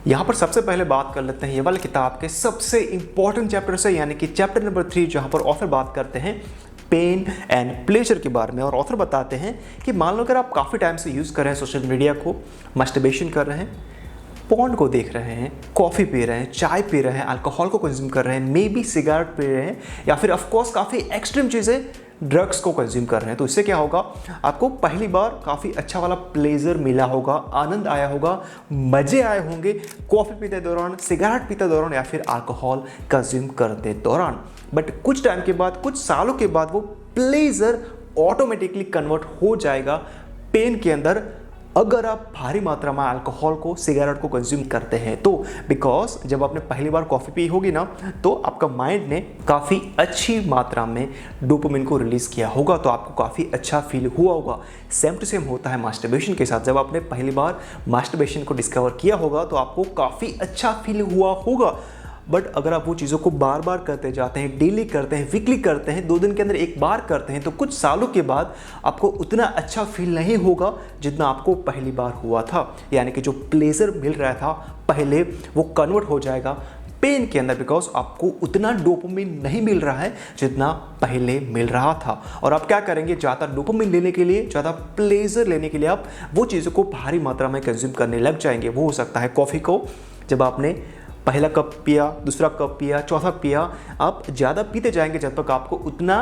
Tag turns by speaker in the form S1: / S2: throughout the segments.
S1: यहाँ पर सबसे पहले बात कर लेते हैं ये वाले किताब के सबसे इंपॉर्टेंट चैप्टर से, यानी कि चैप्टर नंबर 3, जहाँ पर ऑथर बात करते हैं पेन एंड प्लेजर के बारे में। और ऑथर बताते हैं कि मान लो अगर आप काफ़ी टाइम से यूज़ कर रहे हैं सोशल मीडिया को, मस्टरबेशन कर रहे हैं, पॉर्न को देख रहे हैं, कॉफ़ी पी रहे हैं, चाय पी रहे हैं, अल्कोहल को कंज्यूम कर रहे हैं, मे बी सिगरेट पी रहे हैं, या फिर ऑफकोर्स काफ़ी एक्सट्रीम चीज़ें ड्रग्स को कंज्यूम कर रहे हैं, तो इससे क्या होगा, आपको पहली बार काफ़ी अच्छा वाला प्लेजर मिला होगा, आनंद आया होगा, मज़े आए होंगे कॉफ़ी पीते दौरान, सिगरेट पीते दौरान या फिर अल्कोहल कंज्यूम करते दौरान। बट कुछ टाइम के बाद, कुछ सालों के बाद वो प्लेजर ऑटोमेटिकली कन्वर्ट हो जाएगा पेन के अंदर, अगर आप भारी मात्रा में अल्कोहल को, सिगरेट को कंज्यूम करते हैं तो। बिकॉज जब आपने पहली बार कॉफ़ी पी होगी ना, तो आपका माइंड ने काफ़ी अच्छी मात्रा में डोपामिन को रिलीज़ किया होगा, तो आपको काफ़ी अच्छा फील हुआ होगा। सेम टू सेम होता है मास्टरबेशन के साथ। जब आपने पहली बार मास्टरबेशन को डिस्कवर किया होगा तो आपको काफ़ी अच्छा फील हुआ होगा। बट अगर आप वो चीज़ों को बार बार करते जाते हैं, डेली करते हैं, वीकली करते हैं, 2 दिन के अंदर एक बार करते हैं, तो कुछ सालों के बाद आपको उतना अच्छा फील नहीं होगा जितना आपको पहली बार हुआ था। यानी कि जो प्लेजर मिल रहा था पहले, वो कन्वर्ट हो जाएगा पेन के अंदर, बिकॉज आपको उतना डोपामिन नहीं मिल रहा है जितना पहले मिल रहा था। और आप क्या करेंगे, ज़्यादा डोपामिन लेने के लिए, ज़्यादा प्लेजर लेने के लिए आप वो चीज़ों को भारी मात्रा में कंज्यूम करने लग जाएंगे। वो हो सकता है कॉफ़ी को, जब आपने पहला कप पिया, दूसरा कप पिया, चौथा पिया, आप ज़्यादा पीते जाएंगे जब तक आपको उतना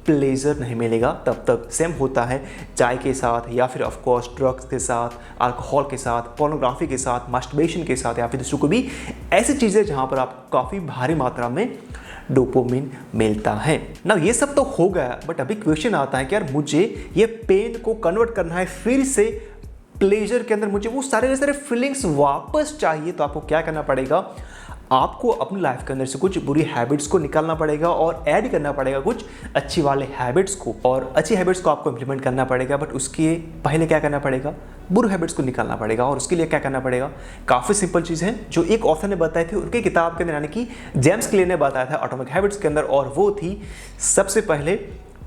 S1: प्लेजर नहीं मिलेगा तब तक। सेम होता है चाय के साथ, या फिर ऑफकोर्स ड्रग्स के साथ, अल्कोहल के साथ, पोर्नोग्राफी के साथ, मास्टरबेशन के साथ, या फिर दूसरों को भी ऐसी चीज़ें जहाँ पर आपको काफ़ी भारी मात्रा में डोपामिन मिलता है ना। ये सब तो हो गया, बट अभी क्वेश्चन आता है कि यार मुझे ये पेन को कन्वर्ट करना है फिर से प्लेजर के अंदर, मुझे वो सारे के सारे फीलिंग्स वापस चाहिए। तो आपको क्या करना पड़ेगा, आपको अपनी लाइफ के अंदर से कुछ बुरी हैबिट्स को निकालना पड़ेगा और ऐड करना पड़ेगा कुछ अच्छी वाले हैबिट्स को। और अच्छी हैबिट्स को आपको इंप्लीमेंट करना पड़ेगा, बट उसके पहले क्या करना पड़ेगा, बुरी हैबिट्स को निकालना पड़ेगा। और उसके लिए क्या करना पड़ेगा, काफ़ी सिंपल चीज़ है जो एक ऑथर ने बताई थी उनकी किताब के अंदर, यानी कि जेम्स क्लियर ने बताया था एटॉमिक हैबिट्स के अंदर, और वो थी सबसे पहले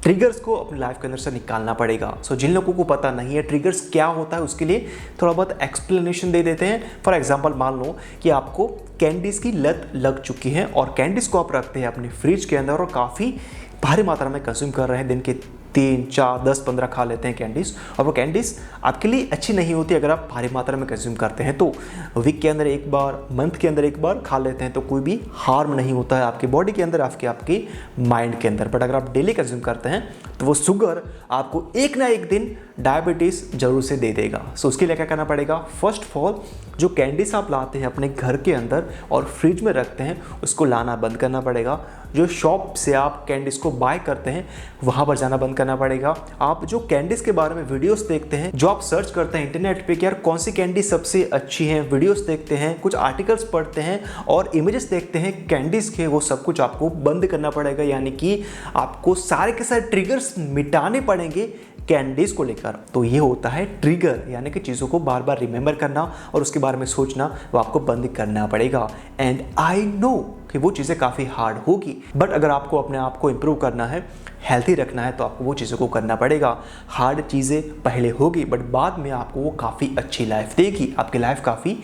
S1: ट्रिगर्स को अपनी लाइफ के अंदर से निकालना पड़ेगा। सो जिन लोगों को पता नहीं है ट्रिगर्स क्या होता है, उसके लिए थोड़ा बहुत एक्सप्लेनेशन दे देते हैं। फॉर एग्जांपल, मान लो कि आपको कैंडीज़ की लत लग चुकी है और कैंडीज़ को आप रखते हैं अपने फ्रिज के अंदर और काफ़ी भारी मात्रा में कंज्यूम कर रहे हैं, दिन के 3, 4, 10, 15 खा लेते हैं कैंडीज़, और वो कैंडीज़ आपके लिए अच्छी नहीं होती अगर आप भारी मात्रा में कंज्यूम करते हैं। तो वीक के अंदर एक बार, मंथ के अंदर एक बार खा लेते हैं तो कोई भी हार्म नहीं होता है आपकी बॉडी के अंदर, आपके माइंड के अंदर। बट अगर आप डेली कंज्यूम करते हैं तो वो शुगर आपको एक ना एक दिन डायबिटीज़ जरूर से दे देगा। सो उसके लिए क्या करना पड़ेगा, फर्स्ट ऑफ ऑल जो कैंडीज़ आप लाते हैं अपने घर के अंदर और फ्रिज में रखते हैं, उसको लाना बंद करना पड़ेगा। जो शॉप से आप कैंडीज़ को बाय करते हैं वहाँ पर जाना बंद करना पड़ेगा। आप जो कैंडीज़ के बारे में वीडियोस देखते हैं, जो आप सर्च करते हैं इंटरनेट पे कि यार कौन सी कैंडी सबसे अच्छी है, वीडियोस देखते हैं, कुछ आर्टिकल्स पढ़ते हैं और इमेजेस देखते हैं कैंडीज़ के, वो सब कुछ आपको बंद करना पड़ेगा। यानी कि आपको सारे के सारे ट्रिगर्स मिटाने पड़ेंगे कैंडीज़ को लेकर। तो ये होता है ट्रिगर, यानी कि चीज़ों को बार बार रिमेंबर करना और उसके बारे में सोचना, वो आपको बंद करना पड़ेगा। एंड आई नो कि वो चीज़ें काफ़ी हार्ड होगी, बट अगर आपको अपने आप को इम्प्रूव करना है, हेल्थी रखना है, तो आपको वो चीज़ों को करना पड़ेगा। हार्ड चीज़ें पहले होगी बट बाद में आपको वो काफ़ी अच्छी लाइफ देगी, आपकी लाइफ काफ़ी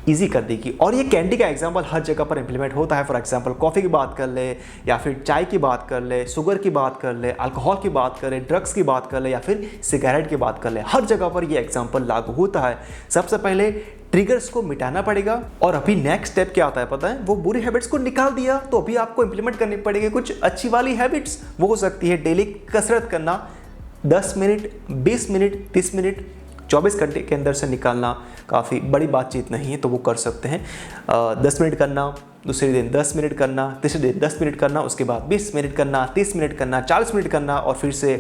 S1: ईजी कर देगी। और ये कैंडी का एग्जाम्पल हर जगह पर इंप्लीमेंट होता है। फॉर एग्जाम्पल कॉफ़ी की बात कर ले, या फिर चाय की बात कर ले, शुगर की बात कर ले, अल्कोहल की बात कर ले, ड्रग्स की बात कर ले, या फिर सिगरेट की बात कर ले, हर जगह पर ये एग्जाम्पल लागू होता है। सबसे पहले ट्रिगर्स को मिटाना पड़ेगा, और अभी नेक्स्ट स्टेप क्या आता है पता है, वो बुरी हैबिट्स को निकाल दिया तो अभी आपको इंप्लीमेंट करनी पड़ेगी कुछ अच्छी वाली हैबिट्स। वो हो सकती है डेली कसरत करना, 10 मिनट, 20 मिनट, 30 मिनट, 24 घंटे के अंदर से निकालना काफ़ी बड़ी बातचीत नहीं है, तो वो कर सकते हैं। 10 मिनट करना, दूसरे दिन 10 मिनट करना, तीसरे दिन 10 मिनट करना, उसके बाद 20 मिनट करना, 30 मिनट करना, 40 मिनट करना, और फिर से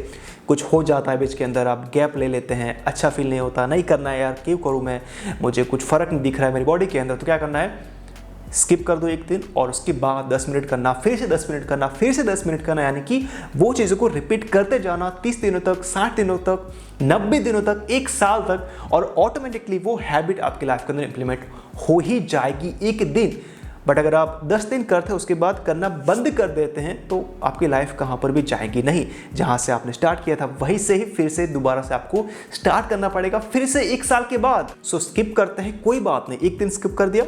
S1: कुछ हो जाता है बीच के अंदर, आप गैप ले लेते हैं, अच्छा फील नहीं होता, नहीं करना है यार, क्यों करूँ मैं, मुझे कुछ फ़र्क नहीं दिख रहा है मेरी बॉडी के अंदर, तो क्या करना है, स्किप कर दो एक दिन और उसके बाद 10 मिनट करना, फिर से 10 मिनट करना, फिर से 10 मिनट करना। यानी कि वो चीज़ों को रिपीट करते जाना 30 दिनों तक, 60 दिनों तक, 90 दिनों तक, 1 साल तक, और ऑटोमेटिकली वो हैबिट आपकी लाइफ के अंदर इंप्लीमेंट हो ही जाएगी एक दिन। बट अगर आप 10 दिन करते हैं उसके बाद करना बंद कर देते हैं तो आपकी लाइफ कहाँ पर भी जाएगी नहीं, जहाँ से आपने स्टार्ट किया था वहीं से ही फिर से दोबारा से आपको स्टार्ट करना पड़ेगा, फिर से 1 साल के बाद। सो स्किप करते हैं, कोई बात नहीं, एक दिन स्किप कर दिया,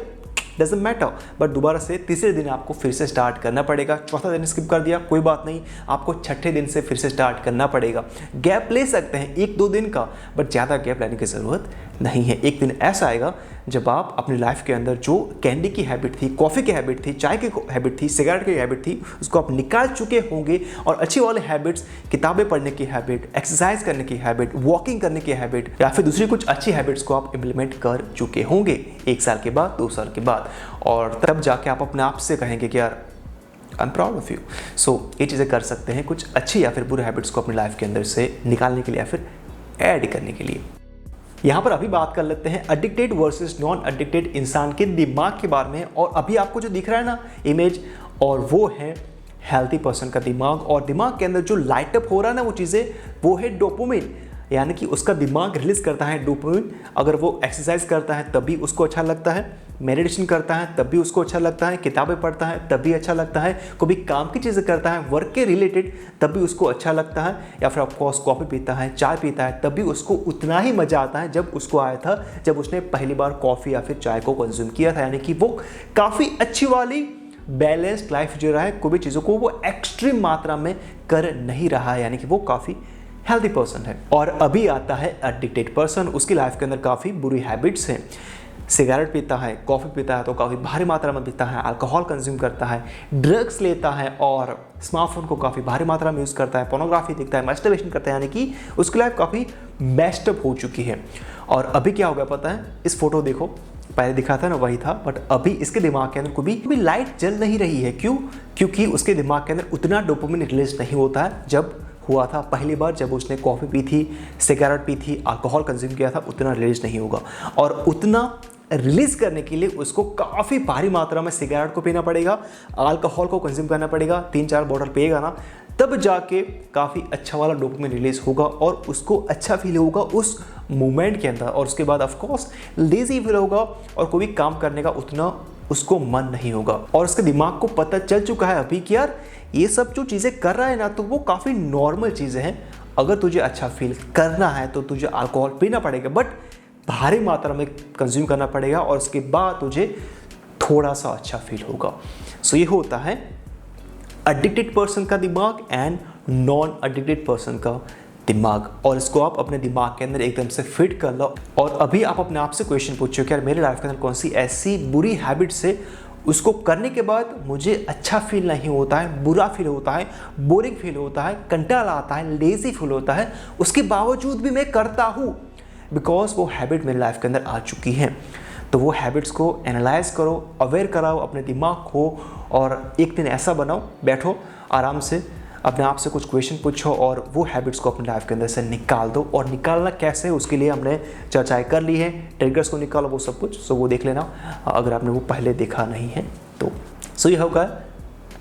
S1: डजंट मैटर, बट दोबारा से तीसरे दिन आपको फिर से स्टार्ट करना पड़ेगा। चौथा दिन स्किप कर दिया कोई बात नहीं, आपको छठे दिन से फिर से स्टार्ट करना पड़ेगा। गैप ले सकते हैं 1-2 दिन का, बट ज़्यादा गैप लेने की ज़रूरत नहीं है। एक दिन ऐसा आएगा जब आप अपनी लाइफ के अंदर जो कैंडी की हैबिट थी, कॉफ़ी की हैबिट थी, चाय की हैबिट थी, सिगरेट की हैबिट थी, उसको आप निकाल चुके होंगे और अच्छी वाले हैबिट्स, किताबें पढ़ने की हैबिट, एक्सरसाइज करने की हैबिट, वॉकिंग करने की हैबिट या फिर दूसरी कुछ अच्छी हैबिट्स को आप इम्प्लीमेंट कर चुके होंगे 1 साल के बाद, 2 साल के बाद, और तब जाके आप अपने आप से कहेंगे कि यार I am proud of you. So ये चीज़ें कर सकते हैं कुछ अच्छी या फिर बुरी हैबिट्स को अपनी लाइफ के अंदर से निकालने के लिए या फिर ऐड करने के लिए। यहाँ पर अभी बात कर लेते हैं एडिक्टेड वर्सेस नॉन एडिक्टेड इंसान के दिमाग के बारे में। और अभी आपको जो दिख रहा है ना इमेज, और वो है हेल्थी पर्सन का दिमाग। और दिमाग के अंदर जो लाइट अप हो रहा है ना वो चीज़ें, वो है डोपामिन, यानी कि उसका दिमाग रिलीज करता है डोपामिन। अगर वो एक्सरसाइज करता है तब भी उसको अच्छा लगता है, मेडिटेशन करता है तब भी उसको अच्छा लगता है, किताबें पढ़ता है तब भी अच्छा लगता है, कोई भी काम की चीज़ें करता है वर्क के रिलेटेड तब भी उसको अच्छा लगता है, या फिर ऑफकोर्स कॉफ़ी पीता है, चाय पीता है तब भी उसको उतना ही मज़ा आता है जब उसको आया था जब उसने पहली बार कॉफ़ी या फिर चाय को कंज्यूम किया था। यानी कि वो काफ़ी अच्छी वाली बैलेंस्ड लाइफ जी रहा है, कोई भी चीज़ों को वो एक्सट्रीम मात्रा में कर नहीं रहा है, यानी कि वो काफ़ी हेल्दी पर्सन है। और अभी आता है एडिक्टेड पर्सन, उसकी लाइफ के अंदर काफ़ी बुरी हैबिट्स हैं। सिगरेट पीता है, कॉफ़ी पीता है तो काफ़ी भारी मात्रा में पीता है, अल्कोहल कंज्यूम करता है, ड्रग्स लेता है और स्मार्टफोन को काफ़ी भारी मात्रा में यूज़ करता है, पोर्नोग्राफी देखता है, मैस्टरबेशन करता है, यानी कि उसकी लाइफ काफ़ी मैस्ड अप हो चुकी है। और अभी क्या हो गया पता है, इस फोटो देखो, पहले दिखा था ना वही था, बट अभी इसके दिमाग के अंदर कोई भी लाइट जल नहीं रही है। क्यों? क्योंकि उसके दिमाग के अंदर उतना डोपामिन रिलीज नहीं होता है जब हुआ था पहली बार, जब उसने कॉफ़ी पी थी, सिगरेट पी थी, अल्कोहल कंज्यूम किया था, उतना रिलीज नहीं होगा। और उतना रिलीज करने के लिए उसको काफ़ी भारी मात्रा में सिगरेट को पीना पड़ेगा, अल्कोहल को कंज्यूम करना पड़ेगा, 3-4 बॉटल पिएगा ना, तब जाके काफ़ी अच्छा वाला डोपामिन रिलीज होगा और उसको अच्छा फील होगा उस मोमेंट के अंदर। और उसके बाद ऑफकोर्स लेजी फील होगा और कोई भी काम करने का उतना उसको मन नहीं होगा। और उसके दिमाग को पता चल चुका है अभी कि यार ये सब जो चीज़ें कर रहा है ना, तो वो काफ़ी नॉर्मल चीज़ें हैं। अगर तुझे अच्छा फील करना है तो तुझे अल्कोहल पीना पड़ेगा, बट भारी मात्रा में कंज्यूम करना पड़ेगा और उसके बाद तुझे थोड़ा सा अच्छा फील होगा। सो ये होता है एडिक्टेड पर्सन का दिमाग एंड नॉन एडिक्टेड पर्सन का दिमाग। और इसको आप अपने दिमाग के अंदर एकदम से फिट कर लो। और अभी आप अपने आप से क्वेश्चन पूछो कि यार मेरे लाइफ के अंदर कौन सी ऐसी बुरी हैबिट्स है उसको करने के बाद मुझे अच्छा फील नहीं होता है, बुरा फील होता है, बोरिंग फील होता है, कंटाला आता है, लेजी फील होता है, उसके बावजूद भी मैं करता हूँ बिकॉज वो हैबिट मेरे लाइफ के अंदर आ चुकी हैं। तो वो हैबिट्स को एनालाइज करो, अवेयर कराओ अपने दिमाग को, और एक दिन ऐसा बनाओ, बैठो आराम से, अपने आप से कुछ क्वेश्चन पूछो और वो हैबिट्स को अपनी लाइफ के अंदर से निकाल दो। और निकालना कैसे है उसके लिए हमने चर्चाएं कर ली है, ट्रिगर्स को निकालो, वो सब कुछ, सो वो देख लेना अगर आपने वो पहले देखा नहीं है तो। सो ये होगा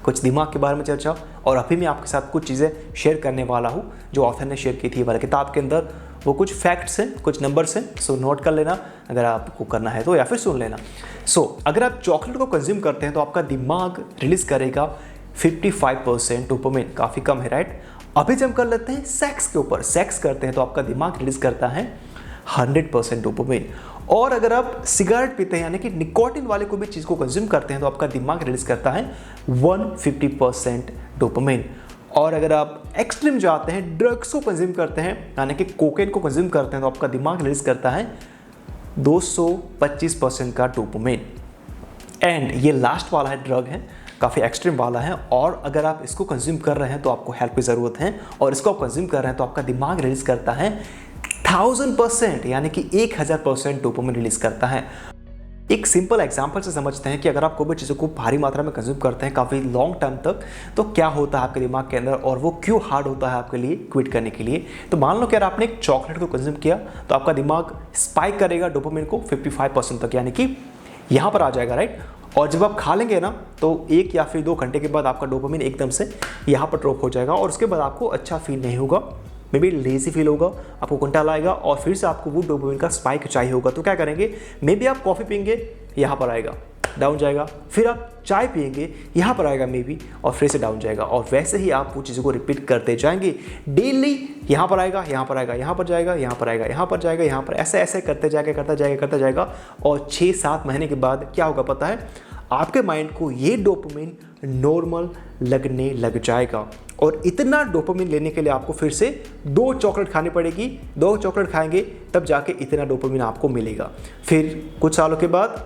S1: कुछ दिमाग के बारे में चर्चा। और अभी मैं आपके साथ कुछ चीज़ें शेयर करने वाला हूँ जो ऑथर ने शेयर की थी वाली किताब के अंदर। वो कुछ फैक्ट्स हैं, कुछ नंबर्स हैं, सो नोट कर लेना अगर आपको करना है तो, या फिर सुन लेना। सो अगर आप चॉकलेट को कंज्यूम करते हैं तो आपका दिमाग रिलीज करेगा 55% डोपामिन, काफ़ी कम है राइट। अभी जब कर लेते हैं सेक्स के ऊपर, सेक्स करते हैं तो आपका दिमाग रिलीज करता है 100% डोपामिन। और अगर आप सिगरेट पीते हैं यानी कि निकोटिन वाले कोई भी चीज़ को कंज्यूम करते हैं तो आपका दिमाग रिलीज करता है 150% डोपामिन। और अगर आप एक्सट्रीम जाते हैं, ड्रग्स को कंज्यूम करते हैं यानी कि कोकेन को कंज्यूम करते हैं तो आपका दिमाग रिलीज करता है 225% का डोपामिन। एंड ये लास्ट वाला है, ड्रग है, काफ़ी एक्सट्रीम वाला है। और अगर आप इसको कंज्यूम कर रहे हैं तो आपको हेल्प की ज़रूरत है, और इसको आप कंज्यूम कर रहे हैं तो आपका दिमाग रिलीज करता है 1000% यानी कि 1000% डोपामिन रिलीज करता है। एक सिंपल एग्जांपल से समझते हैं कि अगर आप कोई भी चीज़ों को भारी मात्रा में कंज्यूम करते हैं काफ़ी लॉन्ग टर्म तक, तो क्या होता है आपके दिमाग के अंदर और वो क्यों हार्ड होता है आपके लिए क्विट करने के लिए। तो मान लो कि अगर आपने एक चॉकलेट को कंज्यूम किया तो आपका दिमाग स्पाइक करेगा डोपामिन को 55% तक, यानी कि यहाँ पर आ जाएगा राइट। और जब आप खा लेंगे ना तो 1 या फिर 2 घंटे के बाद आपका डोपामिन एकदम से यहाँ पर ड्रॉप हो जाएगा और उसके बाद आपको अच्छा फील नहीं होगा, मे बी लेजी फील होगा, आपको कंटाला आएगा और फिर से आपको वो डोपामिन का स्पाइक चाहिए होगा। तो क्या करेंगे, मे बी आप कॉफ़ी पीएंगे, यहाँ पर आएगा डाउन जाएगा, फिर आप चाय पिएंगे, यहाँ पर आएगा मे बी, और फिर से डाउन जाएगा। और वैसे ही आप वो चीज़ों को रिपीट करते जाएंगे डेली। यहाँ पर आएगा, यहाँ पर आएगा, यहाँ पर जाएगा, यहाँ पर आएगा, यहाँ पर जाएगा, यहाँ पर, ऐसे ऐसे करते जाएगा। और 6-7 महीने के बाद क्या होगा पता है, आपके माइंड को ये डोपामिन नॉर्मल लगने लग जाएगा। और इतना डोपामिन लेने के लिए आपको फिर से 2 चॉकलेट खानी पड़ेगी। 2 चॉकलेट खाएंगे तब जाके इतना डोपामिन आपको मिलेगा। फिर कुछ सालों के बाद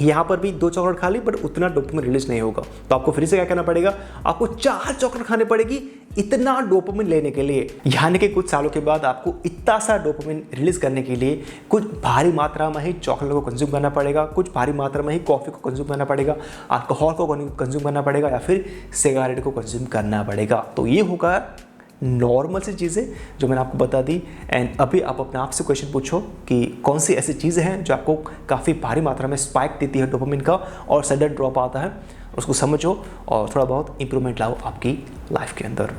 S1: यहाँ पर भी 2 चॉकलेट खा ली, बट उतना डोपामिन रिलीज नहीं होगा। तो आपको फिर से क्या करना पड़ेगा, आपको 4 चॉकलेट खाने पड़ेगी इतना डोपामिन लेने के लिए। यानी कि कुछ सालों के बाद आपको इतना सा डोपामिन रिलीज करने के लिए कुछ भारी मात्रा में ही चॉकलेट को कंज्यूम करना पड़ेगा, कुछ भारी मात्रा में ही कॉफ़ी को कंज्यूम करना पड़ेगा, अल्कोहल को कंज्यूम करना पड़ेगा, या फिर सिगरेट को कंज्यूम करना पड़ेगा। तो ये होगा नॉर्मल सी चीज़ें जो मैंने आपको बता दी। एंड अभी आप अपने आप से क्वेश्चन पूछो कि कौन सी ऐसी चीज़ें हैं जो आपको काफ़ी भारी मात्रा में स्पाइक देती है डोपामिन का और सडन ड्रॉप आता है, उसको समझो और थोड़ा बहुत इंप्रूवमेंट लाओ आपकी लाइफ के अंदर।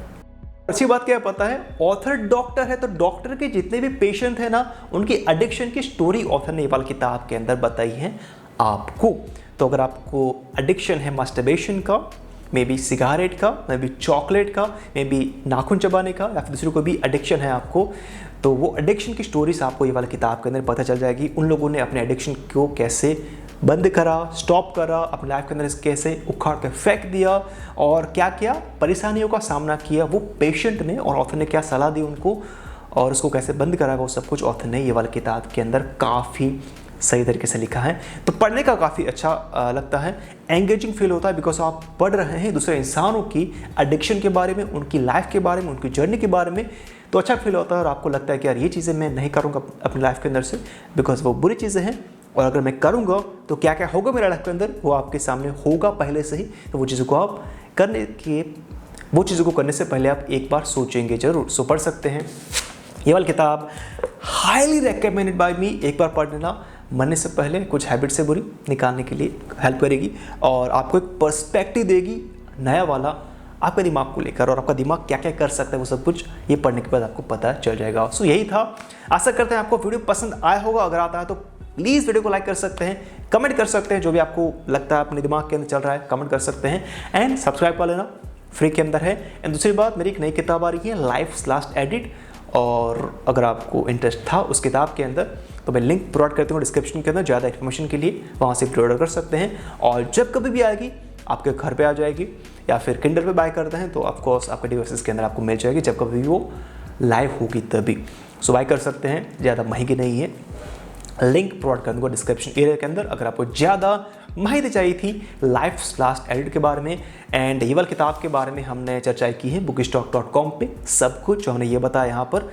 S1: अच्छी बात क्या है पता है, ऑथर डॉक्टर है, तो डॉक्टर के जितने भी पेशेंट हैं ना, उनकी एडिक्शन की स्टोरी ऑथर ने ये वाली किताब के अंदर बताई है आपको। तो अगर आपको एडिक्शन है मास्टरबेशन का, मे बी सिगारेट का, मे बी चॉकलेट का, मे बी नाखून चबाने का, या फिर दूसरे को भी एडिक्शन है आपको, तो वो एडिक्शन की स्टोरीज आपको ये वाली किताब के अंदर पता चल जाएगी। उन लोगों ने अपने एडिक्शन को कैसे बंद करा, स्टॉप करा, अपनी लाइफ के अंदर कैसे उखाड़ के फेंक दिया और क्या क्या परेशानियों का सामना किया वो पेशेंट ने, और ऑथर ने क्या सलाह दी उनको और उसको कैसे बंद करा, वो सब कुछ ऑथर ने ये वाली किताब के अंदर काफ़ी सही तरीके से लिखा है। तो पढ़ने का काफ़ी अच्छा लगता है, एंगेजिंग फील होता है, बिकॉज आप पढ़ रहे हैं दूसरे इंसानों की एडिक्शन के बारे में, उनकी लाइफ के बारे में, उनकी जर्नी के बारे में। तो अच्छा फील होता है और आपको लगता है कि यार ये चीज़ें मैं नहीं करूँगा अपनी लाइफ के अंदर से, बिकॉज वो बुरी चीज़ें हैं, और अगर मैं करूँगा तो क्या क्या होगा मेरा लाइफ के अंदर वो आपके सामने होगा पहले से ही। तो वो चीज़ों को आप करने से पहले आप एक बार सोचेंगे जरूर। सो पढ़ सकते हैं ये वाली किताब, हाईली रिकमेंडेड बाय मी। एक बार पढ़ लेना, मरने से पहले कुछ हैबिट से बुरी निकालने के लिए हेल्प करेगी और आपको एक पर्सपेक्टिव देगी नया वाला आपके दिमाग को लेकर, और आपका दिमाग क्या क्या कर सकता है वो सब कुछ ये पढ़ने के बाद आपको पता चल जाएगा। सो यही था, आशा करते हैं आपको वीडियो पसंद आया होगा। अगर आता है तो प्लीज़ वीडियो को लाइक कर सकते हैं, कमेंट कर सकते हैं, जो भी आपको लगता है अपने दिमाग के अंदर चल रहा है कमेंट कर सकते हैं, एंड सब्सक्राइब कर लेना, फ्री के अंदर है। एंड दूसरी बात, मेरी एक नई किताब आ रही है लाइफ्स लास्ट एडिट, और अगर आपको इंटरेस्ट था उस किताब के अंदर तो मैं लिंक प्रोवाइड करती हूँ डिस्क्रिप्शन के अंदर, ज़्यादा इन्फॉर्मेशन के लिए वहाँ से ऑर्डर कर सकते हैं। और जब कभी भी आएगी आपके घर पे आ जाएगी, या फिर किंडल पे बाय करते हैं तो ऑफकोर्स आपके डिवाइसेस के अंदर आपको मिल जाएगी जब कभी भी वो लाइव होगी तभी। सो बाय कर सकते हैं, ज़्यादा महंगी नहीं है। लिंक प्रोवाइड कर दूँगा डिस्क्रिप्शन एरिया के अंदर। अगर आपको ज़्यादा माहिती चाहिए थी लाइफ्स लास्ट एडिट के बारे में एंड ये वाली किताब के बारे में हमने चर्चा की है bookstock.com पे, सब कुछ जो हमने ये बताया यहाँ पर,